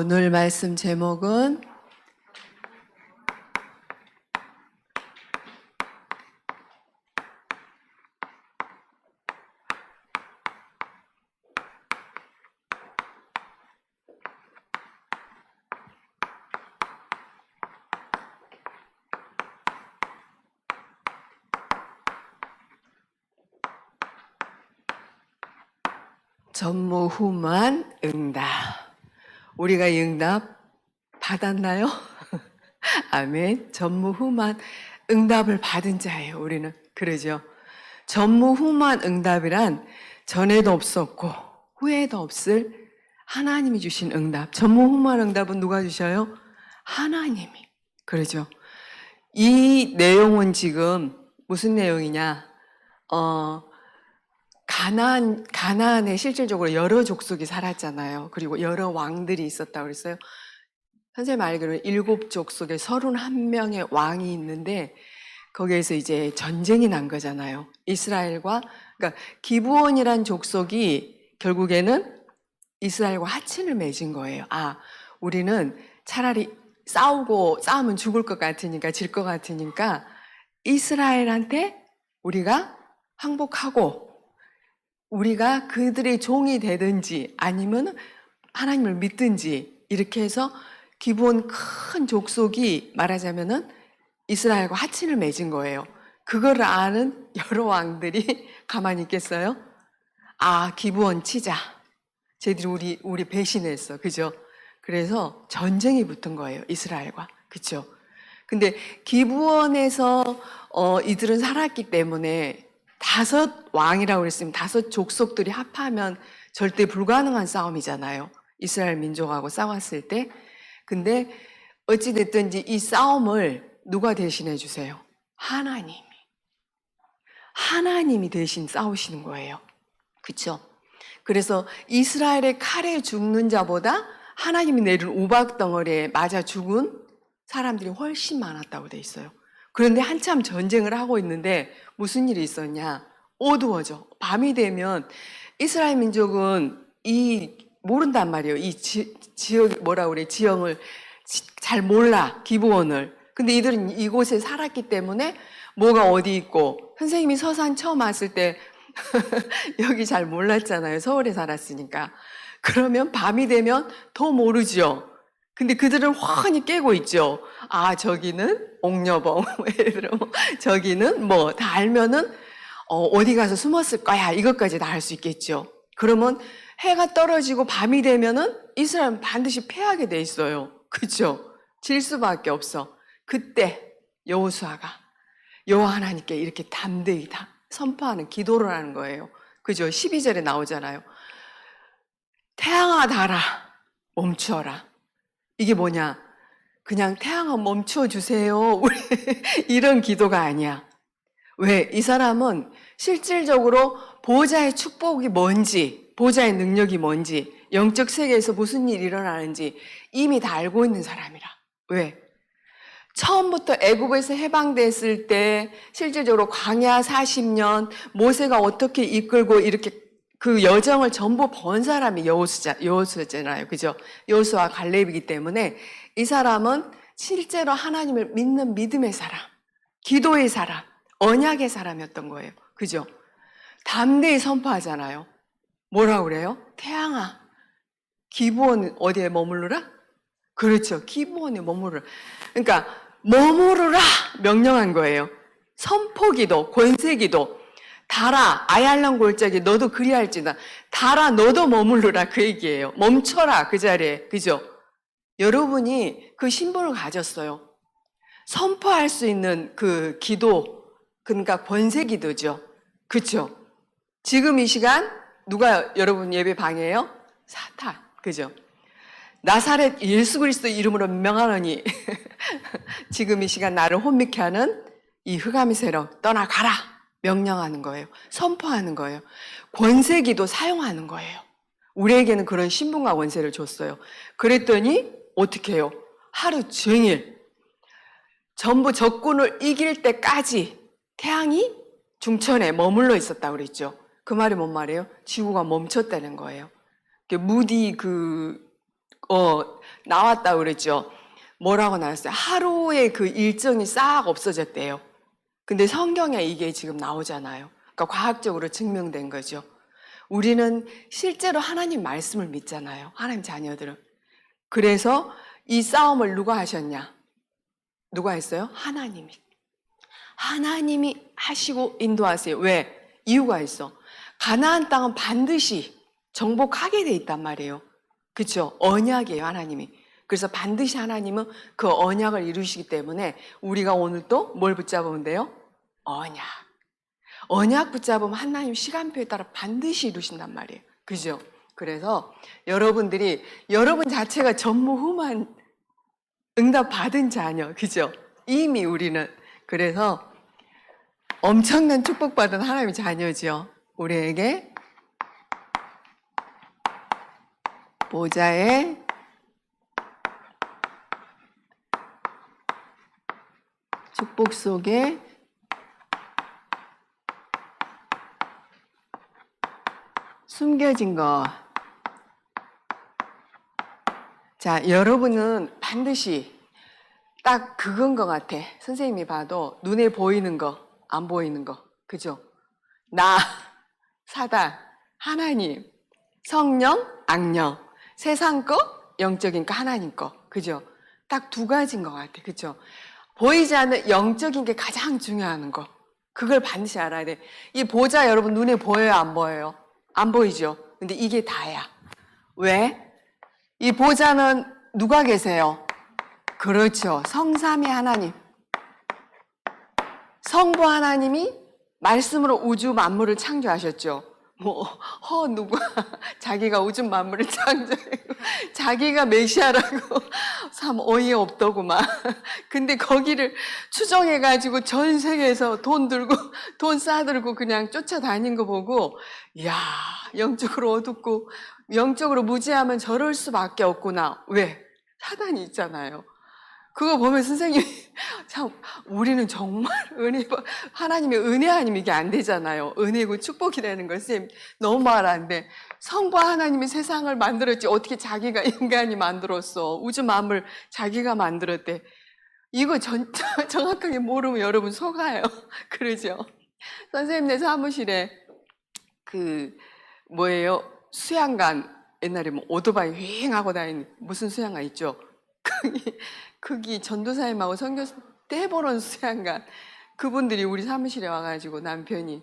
오늘 말씀 제목은 전무후무한 응답. 우리가 이 응답 받았나요? 아멘. 전무후무한 응답을 받은 자예요, 우리는. 그러죠. 전무후무한 응답이란 전에도 없었고 후에도 없을 하나님이 주신 응답. 전무후무한 응답은 누가 주셔요? 하나님이. 그러죠. 이 내용은 지금 무슨 내용이냐? 가나안에 실질적으로 여러 족속이 살았잖아요. 그리고 여러 왕들이 있었다고 그랬어요. 선생님 알기로는 7족속에 31명의 왕이 있는데 거기에서 이제 전쟁이 난 거잖아요. 이스라엘과, 그러니까 기브온이란 족속이 결국에는 이스라엘과 하친을 맺은 거예요. 우리는 차라리 싸우면 죽을 것 같으니까, 질 것 같으니까 이스라엘한테 우리가 항복하고 우리가 그들의 종이 되든지 아니면 하나님을 믿든지 이렇게 해서 기본 큰 족속이 말하자면은 이스라엘과 하친을 맺은 거예요. 그걸 아는 여러 왕들이 가만히 있겠어요? 기브온 치자. 쟤들이 우리 배신했어. 그죠? 그래서 전쟁이 붙은 거예요. 이스라엘과. 그죠? 근데 기브온에서 이들은 살았기 때문에 5 왕이라고 그랬으면 5 족속들이 합하면 절대 불가능한 싸움이잖아요. 이스라엘 민족하고 싸웠을 때. 근데 어찌됐든지 이 싸움을 누가 대신해 주세요? 하나님이 대신 싸우시는 거예요. 그쵸? 그래서 이스라엘의 칼에 죽는 자보다 하나님이 내린 우박덩어리에 맞아 죽은 사람들이 훨씬 많았다고 돼 있어요. 그런데 한참 전쟁을 하고 있는데 무슨 일이 있었냐? 어두워져. 밤이 되면 이스라엘 민족은 모른단 말이에요. 지형을 잘 몰라, 기브온을. 근데 이들은 이곳에 살았기 때문에 뭐가 어디 있고, 선생님이 서산 처음 왔을 때 여기 잘 몰랐잖아요. 서울에 살았으니까. 그러면 밤이 되면 더 모르죠. 근데 그들은 훤히 깨고 있죠. 저기는 옥녀봉, 저기는 다 알면은 어디 가서 숨었을 거야. 이것까지 다 알 수 있겠죠. 그러면 해가 떨어지고 밤이 되면은 이스라엘은 반드시 패하게 돼 있어요. 그렇죠? 질 수밖에 없어. 그때 여호수아가 여호와 하나님께 이렇게 담대히 선포하는 기도를 하는 거예요. 그죠? 12절에 나오잖아요. 태양아 달아 멈추어라. 이게 뭐냐? 그냥 태양아 멈춰주세요. 이런 기도가 아니야. 왜? 이 사람은 실질적으로 보호자의 축복이 뭔지, 보호자의 능력이 뭔지, 영적 세계에서 무슨 일이 일어나는지 이미 다 알고 있는 사람이라. 왜? 처음부터 애굽에서 해방됐을 때 실질적으로 광야 40년 모세가 어떻게 이끌고 이렇게 그 여정을 전부 본 사람이 여호수아잖아요. 그죠? 여호수아 갈렙이기 때문에 이 사람은 실제로 하나님을 믿는 믿음의 사람, 기도의 사람, 언약의 사람이었던 거예요. 그죠? 담대히 선포하잖아요. 뭐라고 그래요? 태양아, 기브온 어디에 머무르라? 그렇죠. 기브온에 머무르라. 그러니까 머무르라 명령한 거예요. 선포기도, 권세기도. 달아, 아얄란 골짜기 너도 그리할지다. 달아, 너도 머무르라 그 얘기예요. 멈춰라 그 자리에. 그죠? 여러분이 그 신분을 가졌어요. 선포할 수 있는 그 기도, 그러니까 권세기도죠. 그렇죠? 지금 이 시간 누가 여러분 예배 방해해요? 사탄. 그죠? 나사렛 예수 그리스도 이름으로 명하노니 지금 이 시간 나를 혼미케 하는 이 흑암의 세력 떠나가라 명령하는 거예요. 선포하는 거예요. 권세기도 사용하는 거예요. 우리에게는 그런 신분과 권세를 줬어요. 그랬더니 어떻게 해요? 하루 종일 전부 적군을 이길 때까지 태양이 중천에 머물러 있었다고 그랬죠. 그 말이 뭔 말이에요? 지구가 멈췄다는 거예요. 무디 나왔다 그랬죠. 뭐라고 나왔어요? 하루에 그 일정이 싹 없어졌대요. 근데 성경에 이게 지금 나오잖아요. 그러니까 과학적으로 증명된 거죠. 우리는 실제로 하나님 말씀을 믿잖아요. 하나님 자녀들은. 그래서 이 싸움을 누가 하셨냐? 누가 했어요? 하나님이. 하나님이 하시고 인도하세요. 왜? 이유가 있어. 가나안 땅은 반드시 정복하게 돼 있단 말이에요. 그렇죠? 언약이에요, 하나님이. 그래서 반드시 하나님은 그 언약을 이루시기 때문에 우리가 오늘 또 뭘 붙잡으면 돼요? 언약. 언약 붙잡으면 하나님 시간표에 따라 반드시 이루신단 말이에요. 그죠? 그래서 여러분들이 여러분 자체가 전무후무한 응답 받은 자녀. 그죠? 이미 우리는. 그래서 엄청난 축복받은 하나님의 자녀죠. 우리에게 보좌의 축복 속에 숨겨진 것. 자, 여러분은 반드시 딱 그건 것 같아. 선생님이 봐도 눈에 보이는 거, 안 보이는 거. 그죠? 나, 사단, 하나님, 성령, 악령, 세상 거, 영적인 거, 하나님 거. 그죠? 딱 두 가지인 것 같아. 그죠? 보이지 않는 영적인 게 가장 중요한 거. 그걸 반드시 알아야 돼. 이 보좌 여러분 눈에 보여요? 안 보여요? 안 보이죠? 근데 이게 다야. 왜? 이 보좌는 누가 계세요? 그렇죠. 성삼위 하나님. 성부 하나님이 말씀으로 우주 만물을 창조하셨죠. 누가 자기가 우주 만물을 창조하고 자기가 메시아라고 참 어이없더구만. 근데 거기를 추정해가지고 전 세계에서 돈 싸들고 그냥 쫓아다닌 거 보고, 이야, 영적으로 어둡고 영적으로 무지하면 저럴 수밖에 없구나. 왜? 사단이 있잖아요. 그거 보면 선생님이 참 우리는 정말 하나님의 은혜 아니면 이게 안 되잖아요. 은혜고 축복이라는 걸 선생님 너무 말하는데, 성부 하나님이 세상을 만들었지 어떻게 자기가 인간이 만들었어. 우주 만물 자기가 만들었대. 이거 정확하게 모르면 여러분 속아요. 그러죠? 선생님네 사무실에 수양관, 옛날에 오토바이 휑 하고 다니는 무슨 수양관 있죠? 거기 전도사님하고 선교사 때보는 수양관, 그분들이 우리 사무실에 와가지고 남편이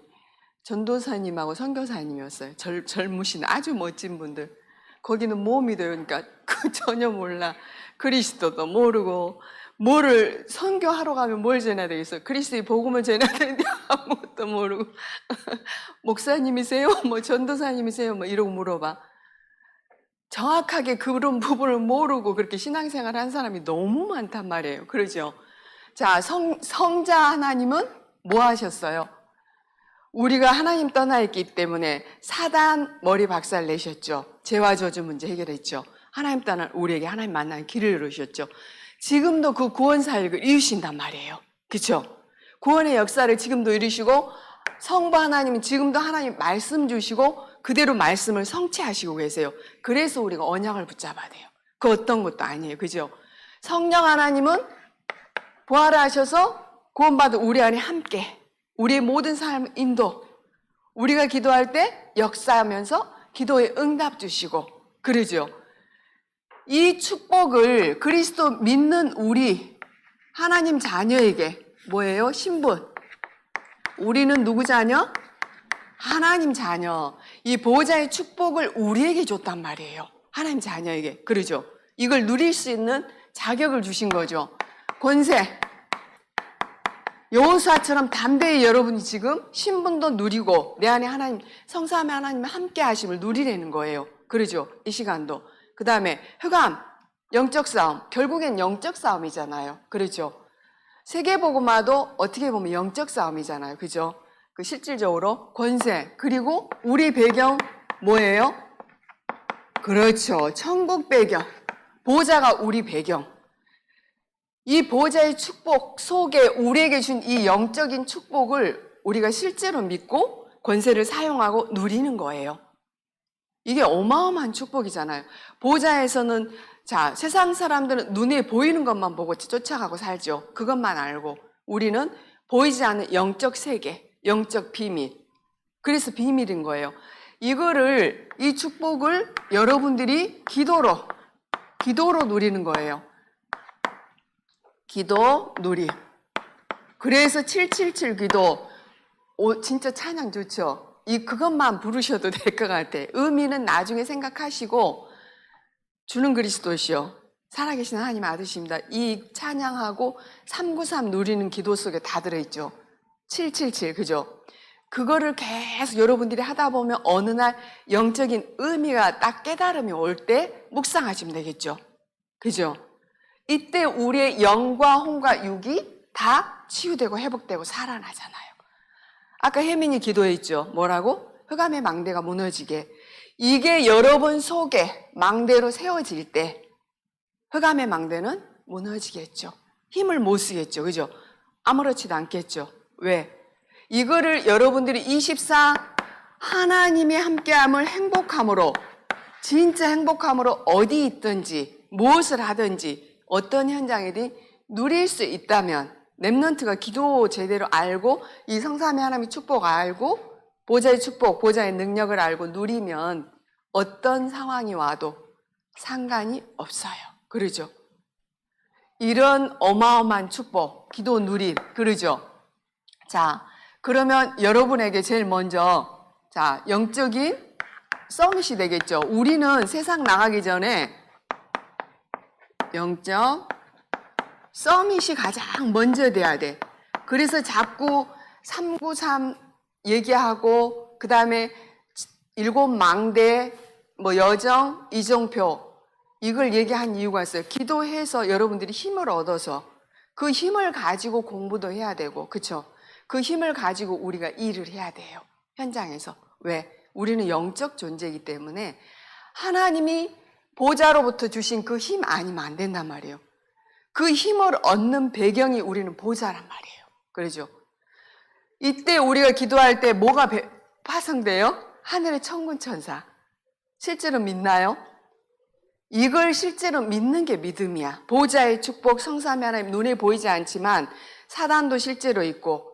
전도사님하고 선교사님이었어요. 젊으신 아주 멋진 분들. 거기는 뭐 믿어요? 그러니까 전혀 몰라. 그리스도도 모르고 뭐를 선교하러 가면 뭘 전해야 되겠어요? 그리스도의 복음을 전해야 되는데 아무것도 모르고 목사님이세요? 전도사님이세요? 이러고 물어봐. 정확하게 그런 부분을 모르고 그렇게 신앙생활 한 사람이 너무 많단 말이에요. 그러죠? 자, 성자 하나님은 뭐 하셨어요? 우리가 하나님 떠나 있기 때문에 사단 머리 박살 내셨죠. 죄와 저주 문제 해결했죠. 하나님 떠나 우리에게 하나님 만나는 길을 열으셨죠. 지금도 그 구원 사역을 이루신단 말이에요. 그렇죠? 구원의 역사를 지금도 이루시고, 성부 하나님은 지금도 하나님 말씀 주시고 그대로 말씀을 성취하시고 계세요. 그래서 우리가 언약을 붙잡아야 돼요. 그 어떤 것도 아니에요. 그죠? 성령 하나님은 부활하셔서 구원받은 우리 안에 함께 우리의 모든 삶 인도, 우리가 기도할 때 역사하면서 기도에 응답 주시고 그러죠. 이 축복을 그리스도 믿는 우리 하나님 자녀에게 뭐예요? 신분. 우리는 누구 자녀? 하나님 자녀. 이 보호자의 축복을 우리에게 줬단 말이에요. 하나님 자녀에게. 그러죠? 이걸 누릴 수 있는 자격을 주신 거죠. 권세. 여호수아처럼 담대히 여러분이 지금 신분도 누리고 내 안에 하나님, 성삼위 하나님의 함께 하심을 누리려는 거예요. 그러죠? 이 시간도. 그 다음에 흑암, 영적 싸움. 결국엔 영적 싸움이잖아요. 그렇죠? 세계복음화도 어떻게 보면 영적 싸움이잖아요. 그죠? 그 실질적으로 권세, 그리고 우리 배경 뭐예요? 그렇죠. 천국 배경. 보호자가 우리 배경. 이 보호자의 축복 속에 우리에게 준 이 영적인 축복을 우리가 실제로 믿고 권세를 사용하고 누리는 거예요. 이게 어마어마한 축복이잖아요. 보호자에서는 자, 세상 사람들은 눈에 보이는 것만 보고 쫓아가고 살죠. 그것만 알고. 우리는 보이지 않는 영적 세계, 영적 비밀. 그래서 비밀인 거예요. 이 축복을 여러분들이 기도로 누리는 거예요. 기도 누림. 그래서 777 기도, 진짜 찬양 좋죠? 그것만 부르셔도 될 것 같아. 의미는 나중에 생각하시고, 주는 그리스도시요. 살아계신 하나님 아드십니다. 이 찬양하고 393 누리는 기도 속에 다 들어있죠. 777, 그죠? 그거를 계속 여러분들이 하다 보면 어느 날 영적인 의미가 딱 깨달음이 올 때 묵상하시면 되겠죠. 그죠? 이때 우리의 영과 혼과 육이 다 치유되고 회복되고 살아나잖아요. 아까 혜민이 기도했죠. 뭐라고? 흑암의 망대가 무너지게. 이게 여러분 속에 망대로 세워질 때 흑암의 망대는 무너지겠죠. 힘을 못 쓰겠죠. 그죠? 아무렇지도 않겠죠. 왜? 이거를 여러분들이 24 하나님의 함께함을 행복함으로, 진짜 행복함으로 어디 있든지 무엇을 하든지 어떤 현장이든 누릴 수 있다면, 렘넌트가 기도 제대로 알고 이 성삼위 하나님의 축복 알고 보좌의 축복, 보좌의 능력을 알고 누리면 어떤 상황이 와도 상관이 없어요. 그러죠? 이런 어마어마한 축복, 기도 누림, 그러죠? 자, 그러면 여러분에게 제일 먼저, 자, 영적인 서밋이 되겠죠. 우리는 세상 나가기 전에 영적 서밋이 가장 먼저 돼야 돼. 그래서 자꾸 393 얘기하고, 그 다음에 7망대, 여정, 이정표, 이걸 얘기한 이유가 있어요. 기도해서 여러분들이 힘을 얻어서 그 힘을 가지고 공부도 해야 되고, 그쵸? 그 힘을 가지고 우리가 일을 해야 돼요. 현장에서. 왜? 우리는 영적 존재이기 때문에 하나님이 보좌로부터 주신 그 힘 아니면 안 된단 말이에요. 그 힘을 얻는 배경이 우리는 보좌란 말이에요. 그러죠? 이때 우리가 기도할 때 뭐가 파생돼요? 하늘의 천군 천사. 실제로 믿나요? 이걸 실제로 믿는 게 믿음이야. 보좌의 축복, 성삼위 하나님 눈에 보이지 않지만 사단도 실제로 있고,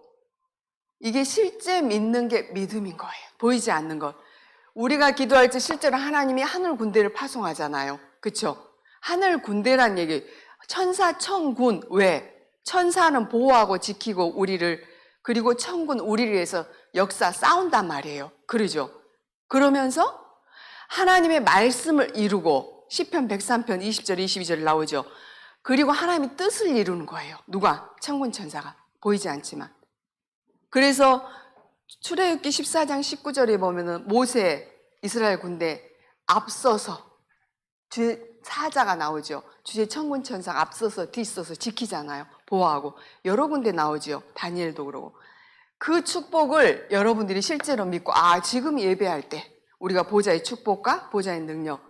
이게 실제 믿는 게 믿음인 거예요. 보이지 않는 것. 우리가 기도할 때 실제로 하나님이 하늘 군대를 파송하잖아요. 그렇죠? 하늘 군대란 얘기, 천사, 천군. 왜? 천사는 보호하고 지키고 우리를, 그리고 천군 우리를 위해서 역사 싸운단 말이에요. 그러죠? 그러면서 하나님의 말씀을 이루고, 시편 103편 20절 22절 나오죠. 그리고 하나님의 뜻을 이루는 거예요. 누가? 천군 천사가. 보이지 않지만. 그래서 출애굽기 14장 19절에 보면은 모세, 이스라엘 군대 앞서서 주의 사자가 나오죠. 주의 천군 천사가 앞서서 뒤서서 지키잖아요. 보호하고. 여러 군데 나오죠. 다니엘도 그러고. 그 축복을 여러분들이 실제로 믿고, 지금 예배할 때 우리가 보좌의 축복과 보좌의 능력,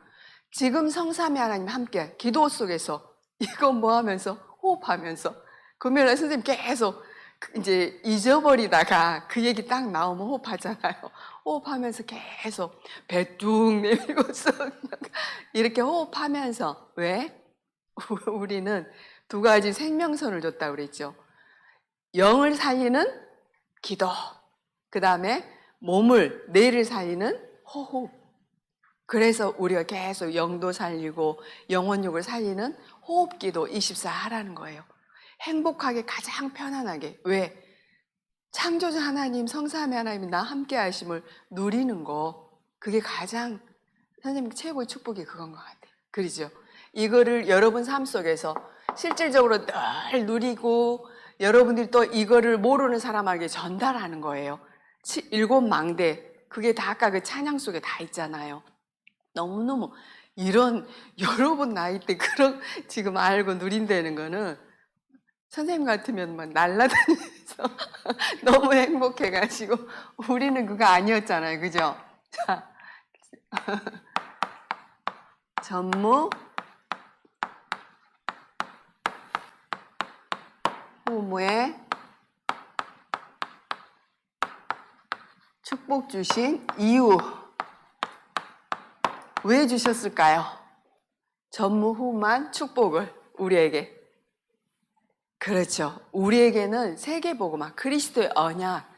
지금 성삼위 하나님 함께 기도 속에서 이거 뭐 하면서 호흡하면서, 금요일날 선생님 계속 이제 잊어버리다가 그 얘기 딱 나오면 호흡하잖아요. 호흡하면서 계속 배 뚝 내밀고 이렇게 호흡하면서. 왜? 우리는 두 가지 생명선을 줬다고 그랬죠. 영을 살리는 기도, 그 다음에 몸을, 뇌를 살리는 호흡. 그래서 우리가 계속 영도 살리고 영혼육을 살리는 호흡기도 24 하라는 거예요. 행복하게, 가장 편안하게. 왜? 창조주 하나님, 성삼위 하나님이 나 함께 하심을 누리는 거, 그게 가장 선생님 최고의 축복이 그건 것 같아요. 그러죠? 이거를 여러분 삶 속에서 실질적으로 늘 누리고, 여러분들이 또 이거를 모르는 사람에게 전달하는 거예요. 7망대, 그게 다 아까 그 찬양 속에 다 있잖아요. 너무너무 이런 여러분 나이 때 그런 지금 알고 누린다는 거는, 선생님 같으면 막 날라다니면서 너무 행복해가지고, 우리는 그거 아니었잖아요. 그죠? 자, 전무, 후무에 축복 주신 이유, 왜 주셨을까요? 전무후무한 축복을 우리에게. 그렇죠. 우리에게는 세계복음화, 그리스도의 언약.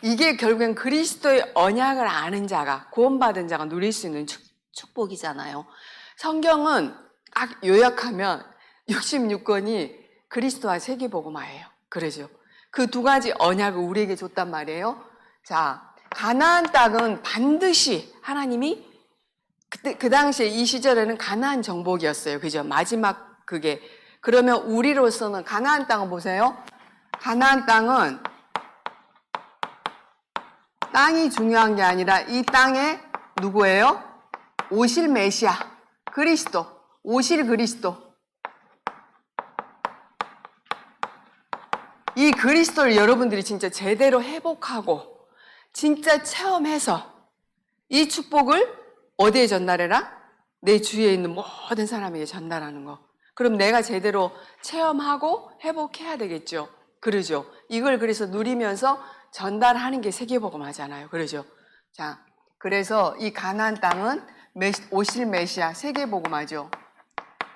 이게 결국엔 그리스도의 언약을 아는 자가, 구원받은 자가 누릴 수 있는 축복이잖아요. 성경은 딱 요약하면 66권이 그리스도와 세계복음화예요. 그러죠. 그 두 가지 언약을 우리에게 줬단 말이에요. 자, 가나안 땅은 반드시 하나님이 그 당시에 이 시절에는 가나안 정복이었어요. 그죠? 마지막 그게. 그러면 우리로서는 가나안 땅을 보세요. 가나안 땅은 땅이 중요한 게 아니라 이 땅에 누구예요? 오실 메시아, 그리스도, 오실 그리스도. 이 그리스도를 여러분들이 진짜 제대로 회복하고 진짜 체험해서 이 축복을 어디에 전달해라? 내 주위에 있는 모든 사람에게 전달하는 거. 그럼 내가 제대로 체험하고 회복해야 되겠죠. 그러죠. 이걸 그래서 누리면서 전달하는 게 세계복음화잖아요. 그러죠. 자, 그래서 이 가나안 땅은 오실 메시아 세계복음화죠.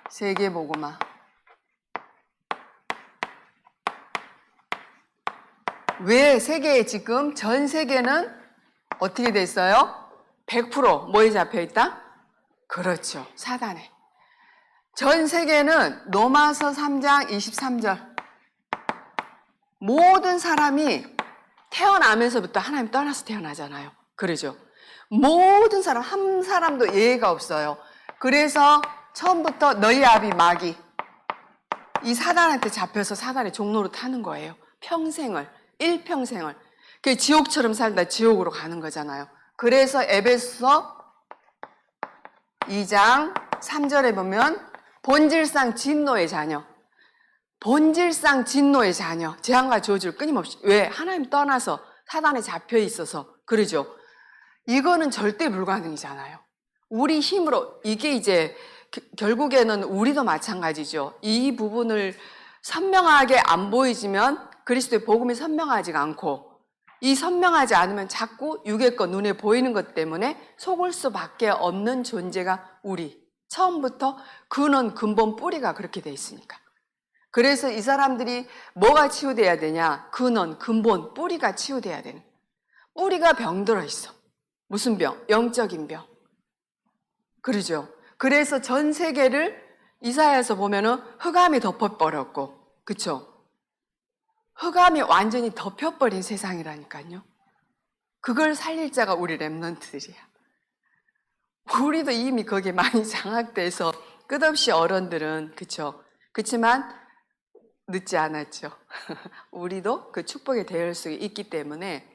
세계복음화. 왜 세계에 지금 전 세계는 어떻게 됐어요? 100% 뭐에 잡혀 있다? 그렇죠. 사단에. 전 세계는 로마서 3장 23절. 모든 사람이 태어나면서부터 하나님 떠나서 태어나잖아요. 그러죠. 모든 사람, 한 사람도 예외가 없어요. 그래서 처음부터 너희 아비 마귀, 이 사단한테 잡혀서 사단의 종로로 타는 거예요. 평생을, 일평생을. 그 지옥처럼 살다 지옥으로 가는 거잖아요. 그래서 에베소서 2장 3절에 보면 본질상 진노의 자녀, 본질상 진노의 자녀, 재앙과 저주를 끊임없이. 왜? 하나님 떠나서 사단에 잡혀 있어서. 그러죠. 이거는 절대 불가능이잖아요. 우리 힘으로. 이게 이제 결국에는 우리도 마찬가지죠. 이 부분을 선명하게 안 보이지면 그리스도의 복음이 선명하지가 않고, 이 선명하지 않으면 자꾸 육의 것, 눈에 보이는 것 때문에 속을 수밖에 없는 존재가 우리. 처음부터 근원, 근본, 뿌리가 그렇게 돼 있으니까. 그래서 이 사람들이 뭐가 치유돼야 되냐? 근원, 근본, 뿌리가 치유돼야 되는. 뿌리가 병들어 있어. 무슨 병? 영적인 병. 그러죠. 그래서 전 세계를 이사야에서 보면은 흑암이 덮어버렸고, 그쵸? 흑암이 완전히 덮여버린 세상이라니까요. 그걸 살릴 자가 우리 랩런트들이야. 우리도 이미 거기에 많이 장악돼서 끝없이 어른들은, 그쵸? 그치만 늦지 않았죠. 우리도 그 축복에 대할 수 있기 때문에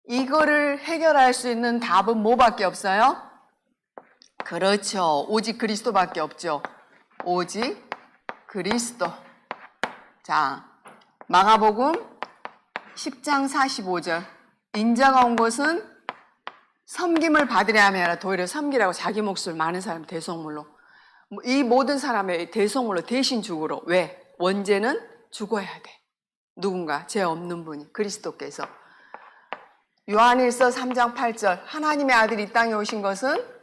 이거를 해결할 수 있는 답은 뭐밖에 없어요? 그렇죠. 오직 그리스도밖에 없죠. 오직 그리스도. 자, 마가복음 10장 45절. 인자가 온 것은 섬김을 받으려 함이라. 도리어 섬기라고 자기 몫을 많은 사람 대속물로. 이 모든 사람의 대속물로 대신 죽으러. 왜? 원죄는 죽어야 돼. 누군가 죄 없는 분이 그리스도께서. 요한일서 3장 8절. 하나님의 아들이 이 땅에 오신 것은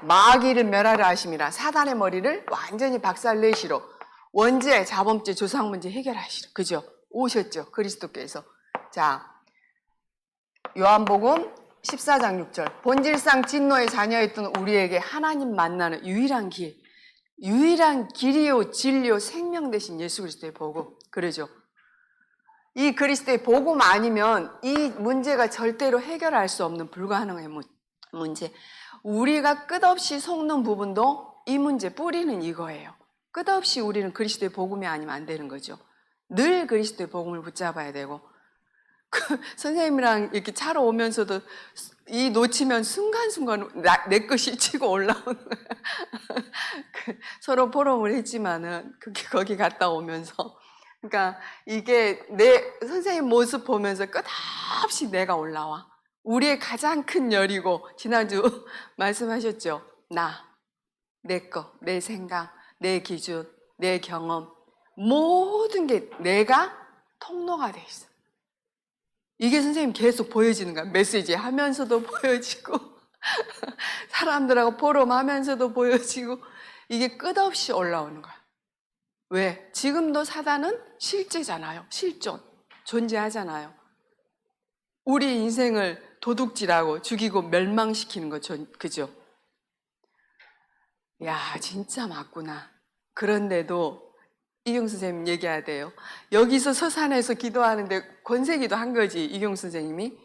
마귀를 멸하려 하심이라. 사단의 머리를 완전히 박살내시러. 원죄, 자범죄, 조상 문제 해결하시러. 그죠? 오셨죠. 그리스도께서. 자, 요한복음 14장 6절. 본질상 진노의 자녀였던 우리에게 하나님 만나는 유일한 길. 유일한 길이요, 진리요, 생명 되신 예수 그리스도의 복음. 그러죠. 이 그리스도의 복음 아니면 이 문제가 절대로 해결할 수 없는 불가능한 문제. 우리가 끝없이 속는 부분도 이 문제 뿌리는 이거예요. 끝없이 우리는 그리스도의 복음이 아니면 안 되는 거죠. 늘 그리스도의 복음을 붙잡아야 되고, 선생님이랑 이렇게 차로 오면서도 이 놓치면 순간순간 내 것이 치고 올라오는 서로 포럼을 했지만은 거기 갔다 오면서, 그러니까 이게 내 선생님 모습 보면서 끝없이 내가 올라와. 우리의 가장 큰 열이고, 지난주 말씀하셨죠. 내 거, 내 생각, 내 기준, 내 경험, 모든 게 내가 통로가 돼 있어. 이게 선생님 계속 보여지는 거야. 메시지 하면서도 보여지고 사람들하고 포럼 하면서도 보여지고, 이게 끝없이 올라오는 거야. 왜? 지금도 사단은 실제잖아요. 실존. 존재하잖아요. 우리 인생을 도둑질하고 죽이고 멸망시키는 거, 그죠? 야, 진짜 맞구나. 그런데도 이경수 선생님 얘기해야 돼요. 여기서 서산에서 기도하는데 권세기도 한 거지, 이경수 선생님이.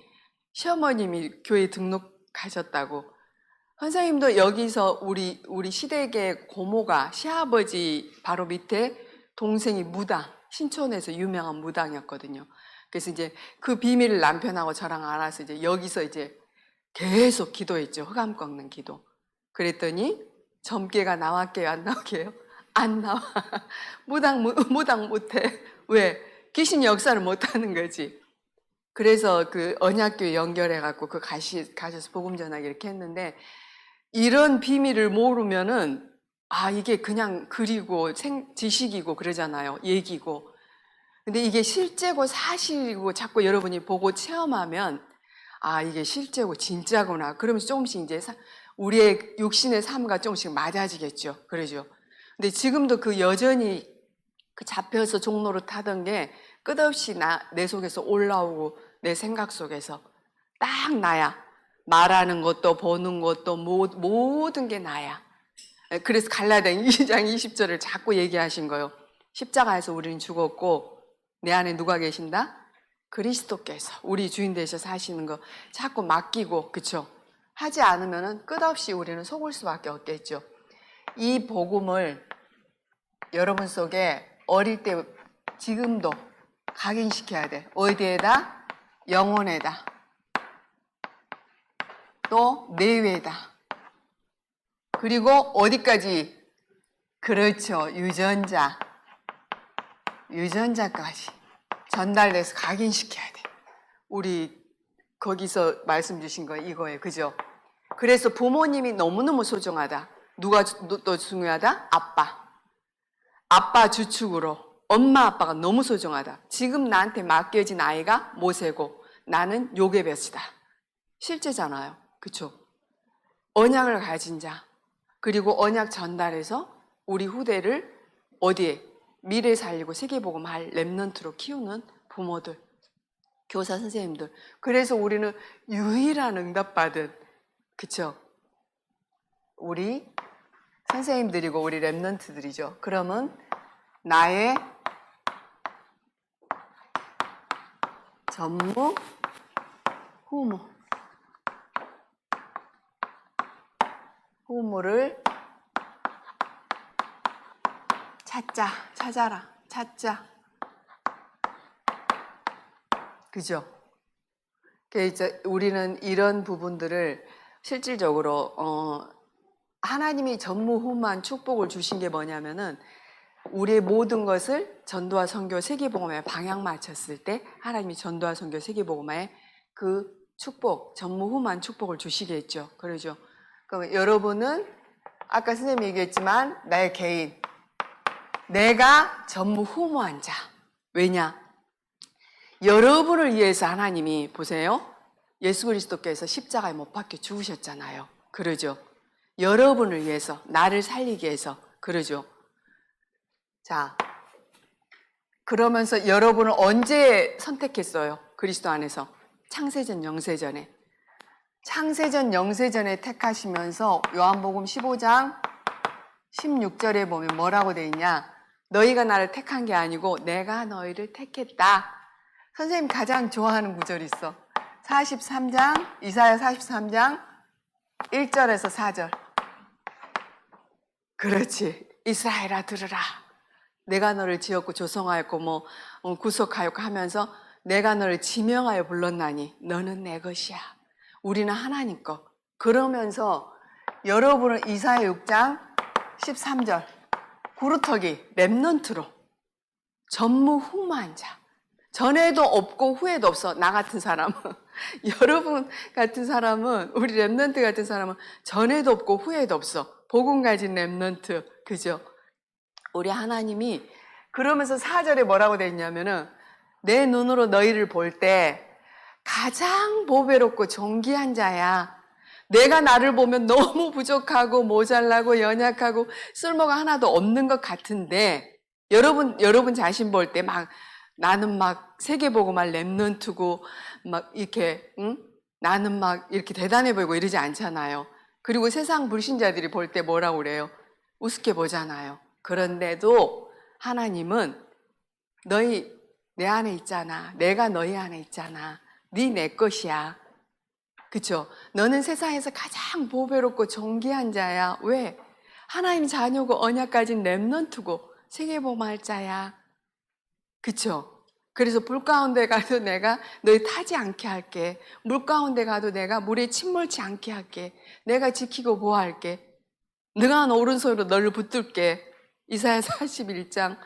시어머님이 교회 등록하셨다고. 선생님도 여기서 우리 시댁의 고모가 시아버지 바로 밑에 동생이 무당, 신촌에서 유명한 무당이었거든요. 그래서 이제 그 비밀을 남편하고 저랑 알아서 이제 여기서 이제 계속 기도했죠. 흑암 꺾는 기도. 그랬더니 점괘가 나왔게요, 안 나왔게요? 안 나와. 무당 못해. 왜? 귀신 역사를 못하는 거지. 그래서 그 언약교회 연결해갖고 가셔서 복음 전하기 이렇게 했는데, 이런 비밀을 모르면은 이게 그냥 글이고 지식이고 그러잖아요. 얘기고. 근데 이게 실제고 사실이고 자꾸 여러분이 보고 체험하면 이게 실제고 진짜구나. 그러면서 조금씩 이제 우리의 육신의 삶과 조금씩 맞아지겠죠. 그러죠. 근데 지금도 그 여전히 그 잡혀서 종로로 타던 게 끝없이 내 속에서 올라오고 내 생각 속에서 딱 나야. 말하는 것도 보는 것도 모든 게 나야. 그래서 갈라디아 2장 20절을 자꾸 얘기하신 거예요. 십자가에서 우리는 죽었고 내 안에 누가 계신다? 그리스도께서 우리 주인 되셔서 하시는 거 자꾸 맡기고, 그쵸? 하지 않으면 끝없이 우리는 속을 수밖에 없겠죠. 이 복음을 여러분 속에 어릴 때 지금도 각인시켜야 돼. 어디에다? 영혼에다. 또 내외다. 그리고 어디까지? 그렇죠. 유전자까지 전달돼서 각인시켜야 돼. 우리 거기서 말씀 주신 거 이거예요. 그죠? 그래서 부모님이 너무너무 소중하다. 누가 또 중요하다? 아빠 주축으로 엄마 아빠가 너무 소중하다. 지금 나한테 맡겨진 아이가 모세고 나는 요괴벳이다. 실제잖아요. 그쵸? 언약을 가진 자, 그리고 언약 전달해서 우리 후대를 어디에? 미래 살리고 세계복음 할 렘넌트로 키우는 부모들, 교사 선생님들. 그래서 우리는 유일한 응답받은, 그쵸? 우리 선생님들이고 우리 렘넌트들이죠. 그러면 나의 전무 후무를 찾자. 그죠? 이제 우리는 이런 부분들을 실질적으로 하나님이 전무후무한 축복을 주신 게 뭐냐면은 우리의 모든 것을 전도와 선교 세계복음에 방향 맞췄을 때 하나님이 전도와 선교 세계복음에 그 축복, 전무후무한 축복을 주시겠죠. 그러죠. 그럼 여러분은 아까 선생님이 얘기했지만 나의 개인, 내가 전무후무한 자. 왜냐? 여러분을 위해서 하나님이 보세요. 예수 그리스도께서 십자가에 못 박혀 죽으셨잖아요. 그러죠. 여러분을 위해서, 나를 살리기 위해서. 그러죠. 자, 그러면서 여러분을 언제 선택했어요? 그리스도 안에서. 창세전, 영세전에. 창세전, 영세전에 택하시면서 요한복음 15장 16절에 보면 뭐라고 돼 있냐? 너희가 나를 택한 게 아니고 내가 너희를 택했다. 선생님 가장 좋아하는 구절이 있어. 이사야 43장 1절에서 4절. 그렇지. 이스라엘아 들으라. 내가 너를 지었고 조성하였고 구속하였고 하면서 내가 너를 지명하여 불렀나니 너는 내 것이야. 우리는 하나님 것. 그러면서 여러분은 이사야 6장 13절 구루터기 렘넌트로 전무후무한 자. 전에도 없고 후에도 없어. 나 같은 사람은 여러분 같은 사람은 우리 렘넌트 같은 사람은 전에도 없고 후에도 없어. 복음 가진 렘넌트. 그죠? 우리 하나님이 그러면서 4절에 뭐라고 돼 있냐면은 내 눈으로 너희를 볼 때 가장 보배롭고 존귀한 자야. 내가 나를 보면 너무 부족하고 모자라고 연약하고 쓸모가 하나도 없는 것 같은데 여러분 자신 볼 때 막 나는 막 세계복음화 랩런트고 막 이렇게 나는 막 이렇게 대단해 보이고 이러지 않잖아요. 그리고 세상 불신자들이 볼 때 뭐라고 그래요? 우습게 보잖아요. 그런데도 하나님은 너희 내 안에 있잖아. 내가 너희 안에 있잖아. 네 내 것이야. 그쵸? 너는 세상에서 가장 보배롭고 존귀한 자야. 왜? 하나님 자녀고 언약 가진 랩런트고 세계복음할 자야. 그쵸? 그래서 불 가운데 가도 내가 너희 타지 않게 할게. 물 가운데 가도 내가 물에 침몰치 않게 할게. 내가 지키고 보호할게. 능한 오른손으로 너를 붙들게. 이사야 41장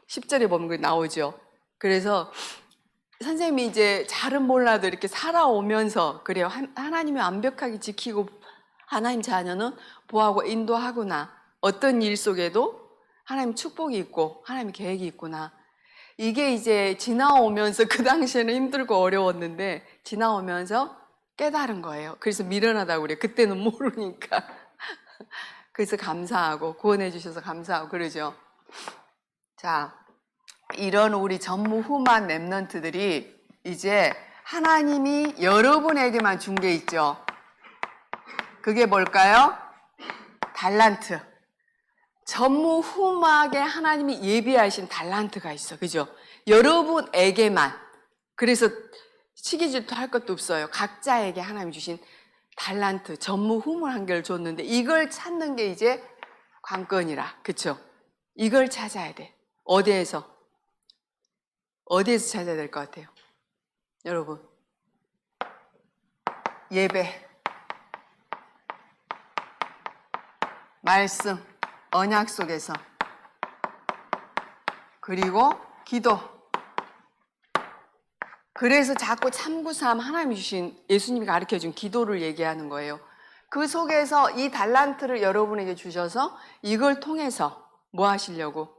10절에 보면 그 나오죠. 그래서 선생님이 이제 잘은 몰라도 이렇게 살아오면서 그래요. 하나님이 완벽하게 지키고 하나님 자녀는 보호하고 인도하구나. 어떤 일 속에도 하나님 축복이 있고 하나님 계획이 있구나. 이게 이제 지나오면서 그 당시에는 힘들고 어려웠는데 지나오면서 깨달은 거예요. 그래서 미련하다고 그래요. 그때는 모르니까. 그래서 감사하고 구원해 주셔서 감사하고 그러죠. 자, 이런 우리 전무후무한 랩런트들이 이제 하나님이 여러분에게만 준 게 있죠. 그게 뭘까요? 달란트. 전무후무하게 하나님이 예비하신 달란트가 있어. 그죠? 여러분에게만. 그래서 시기질투 할 것도 없어요. 각자에게 하나님 주신 달란트, 전무후무한 걸 줬는데 이걸 찾는 게 이제 관건이라. 그쵸? 이걸 찾아야 돼. 어디에서 찾아야 될 것 같아요? 여러분. 예배, 말씀, 언약 속에서. 그리고 기도. 그래서 자꾸 참구삼 하나님이 주신 예수님이 가르쳐준 기도를 얘기하는 거예요. 그 속에서 이 달란트를 여러분에게 주셔서 이걸 통해서 뭐 하시려고?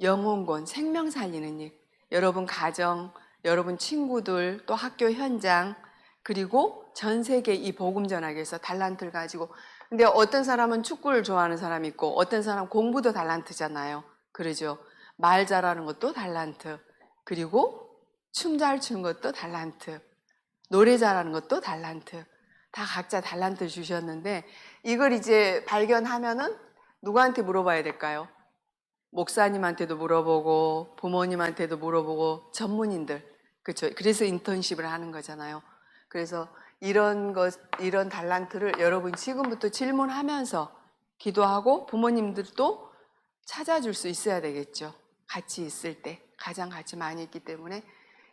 영혼권, 생명 살리는 일. 여러분 가정, 여러분 친구들, 또 학교 현장, 그리고 전 세계 이 복음 전하기 위해서 달란트를 가지고. 근데 어떤 사람은 축구를 좋아하는 사람이 있고 어떤 사람은 공부도 달란트잖아요. 그러죠. 말 잘하는 것도 달란트. 그리고 춤 잘 추는 것도 달란트. 노래 잘하는 것도 달란트. 다 각자 달란트를 주셨는데 이걸 이제 발견하면은 누구한테 물어봐야 될까요? 목사님한테도 물어보고 부모님한테도 물어보고 전문인들. 그렇죠. 그래서 인턴십을 하는 거잖아요. 그래서 이런 달란트를 여러분 지금부터 질문하면서 기도하고 부모님들도 찾아줄 수 있어야 되겠죠. 같이 있을 때 가장 같이 많이 있기 때문에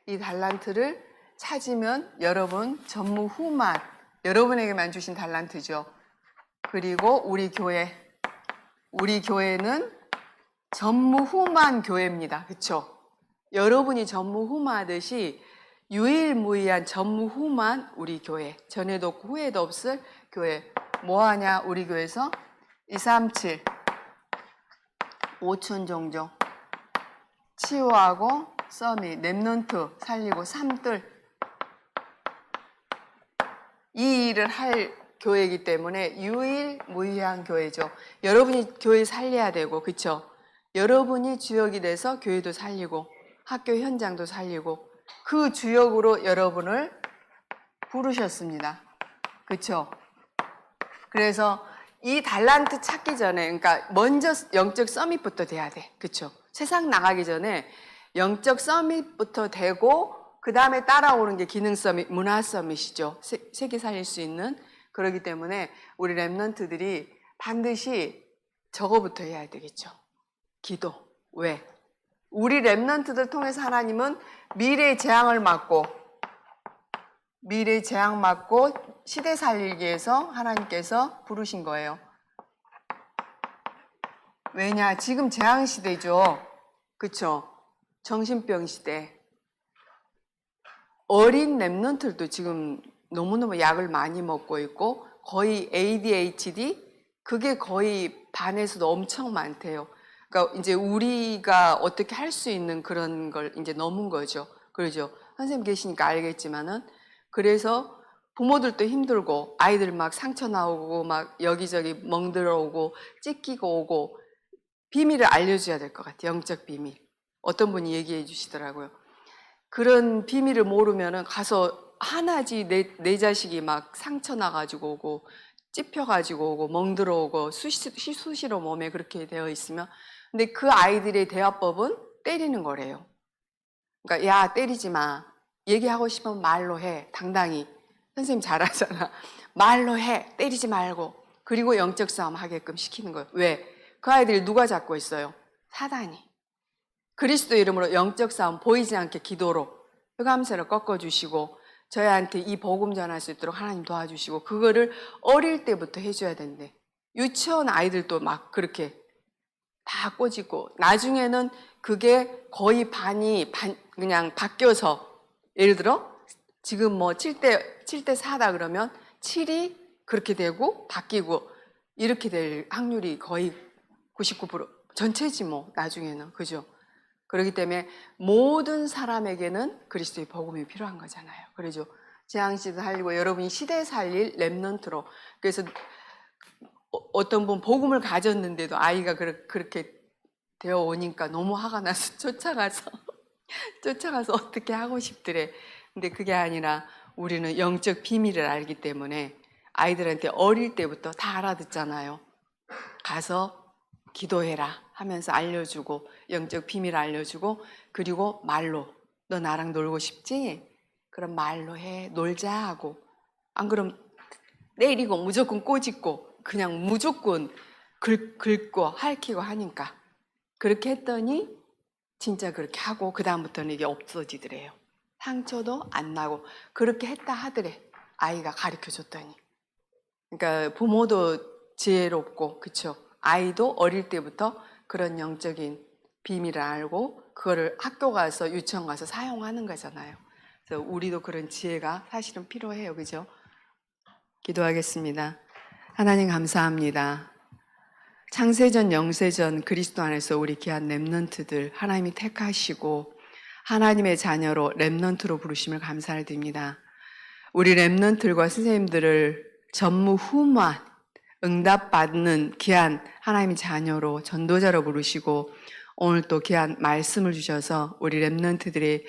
이 달란트를 찾으면 여러분 전무후무한 여러분에게만 주신 달란트죠. 그리고 우리 교회는 전무후무한 교회입니다. 그렇죠? 여러분이 전무후무하듯이 유일무이한 전무후무한 우리 교회. 전에도 없고 후에도 없을 교회. 뭐하냐 우리 교회에서 237 5천 종종 치유하고 서밋 랩런트 살리고 삼들 이 일을 할 교회이기 때문에 유일무이한 교회죠. 여러분이 교회 살려야 되고 그렇죠? 여러분이 주역이 돼서 교회도 살리고 학교 현장도 살리고 그 주역으로 여러분을 부르셨습니다. 그렇죠? 그래서 이 달란트 찾기 전에 그러니까 먼저 영적 서밋부터 돼야 돼. 그렇죠? 세상 나가기 전에 영적 서밋부터 되고 그 다음에 따라오는 게 기능 서밋, 문화 서밋이죠. 세계 살릴 수 있는. 그렇기 때문에 우리 랩런트들이 반드시 저거부터 해야 되겠죠. 기도. 왜? 우리 랩런트들 통해서 하나님은 미래의 재앙을 막고 시대 살리기 위해서 하나님께서 부르신 거예요. 왜냐? 지금 재앙 시대죠. 그쵸? 정신병 시대. 어린 랩런트들도 지금 너무너무 약을 많이 먹고 있고 거의 ADHD 그게 거의 반에서도 엄청 많대요. 그러니까 이제 우리가 어떻게 할 수 있는 그런 걸 이제 넘은 거죠. 그러죠. 선생님 계시니까 알겠지만은 그래서 부모들도 힘들고 아이들 막 상처 나오고 막 여기저기 멍들어 오고 찢기고 오고 비밀을 알려줘야 될 것 같아요. 영적 비밀. 어떤 분이 얘기해 주시더라고요. 그런 비밀을 모르면은 가서 하나지 내 자식이 막 상처 나가지고 오고 찝혀가지고 오고 멍들어 오고 수시로 몸에 그렇게 되어 있으면 근데 그 아이들의 대화법은 때리는 거래요. 그러니까 야 때리지 마. 얘기하고 싶으면 말로 해. 당당히. 선생님 잘하잖아. 말로 해. 때리지 말고. 그리고 영적 싸움 하게끔 시키는 거예요. 왜? 그 아이들이 누가 잡고 있어요? 사단이. 그리스도 이름으로 영적 싸움 보이지 않게 기도로 흑암새를 꺾어주시고 저희한테 이 복음 전할 수 있도록 하나님 도와주시고 그거를 어릴 때부터 해줘야 되는데 유치원 아이들도 막 그렇게 다 꼬집고 나중에는 그게 거의 반이 그냥 바뀌어서 예를 들어 지금 뭐 7대 4다 그러면 7이 그렇게 되고 바뀌고 이렇게 될 확률이 거의 99% 전체지 뭐 나중에는 그죠? 그렇기 때문에 모든 사람에게는 그리스도의 복음이 필요한 거잖아요. 그러죠? 재앙시대 살리고 여러분이 시대 살릴 렘넌트로 그래서 어떤 분 복음을 가졌는데도 아이가 그렇게 되어 오니까 너무 화가 나서 쫓아가서 어떻게 하고 싶더래. 근데 그게 아니라 우리는 영적 비밀을 알기 때문에 아이들한테 어릴 때부터 다 알아듣잖아요. 가서 기도해라 하면서 알려주고 영적 비밀 알려주고 그리고 말로 너 나랑 놀고 싶지? 그럼 말로 해 놀자 하고 안 그럼 때리고 무조건 꼬집고 그냥 무조건 긁고 핥히고 하니까 그렇게 했더니 진짜 그렇게 하고 그 다음부터는 이게 없어지더래요. 상처도 안 나고 그렇게 했다 하더래. 아이가 가르쳐 줬더니. 그러니까 부모도 지혜롭고 그쵸? 아이도 어릴 때부터 그런 영적인 비밀을 알고 그거를 학교 가서 유치원 가서 사용하는 거잖아요. 그래서 우리도 그런 지혜가 사실은 필요해요. 그죠? 기도하겠습니다. 하나님 감사합니다. 창세전 영세전 그리스도 안에서 우리 귀한 렘넌트들 하나님이 택하시고 하나님의 자녀로 렘넌트로 부르심을 감사를 드립니다. 우리 렘넌트들과 선생님들을 전무후무한 응답받는 귀한 하나님의 자녀로 전도자로 부르시고 오늘 또 귀한 말씀을 주셔서 우리 렘넌트들의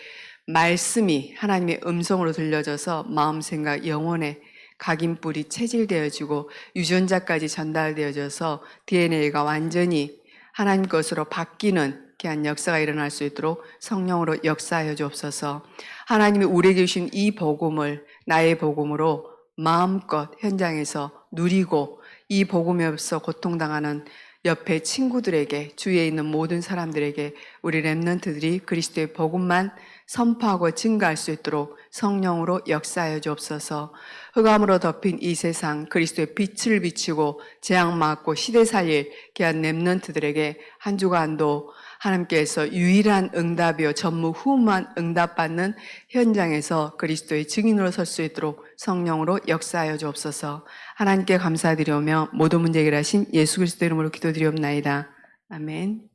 말씀이 하나님의 음성으로 들려져서 마음 생각 영혼에 각인뿔이 체질되어지고 유전자까지 전달되어져서 DNA가 완전히 하나님 것으로 바뀌는 귀한 역사가 일어날 수 있도록 성령으로 역사하여 주옵소서. 하나님이 우리에게 주신 이 복음을 나의 복음으로 마음껏 현장에서 누리고 이 복음에 없어 고통당하는 옆에 친구들에게 주위에 있는 모든 사람들에게 우리 렘넌트들이 그리스도의 복음만 선포하고 증거할 수 있도록 성령으로 역사하여 주옵소서. 흑암으로 덮인 이 세상 그리스도의 빛을 비추고 재앙 막고 시대 살릴 귀한 렘넌트들에게 한 주간도 하나님께서 유일한 응답이요 전무후무한 응답받는 현장에서 그리스도의 증인으로 설 수 있도록 성령으로 역사하여 주옵소서. 하나님께 감사드리오며 모든 문제 해결하신 예수 그리스도 이름으로 기도드리옵나이다. 아멘.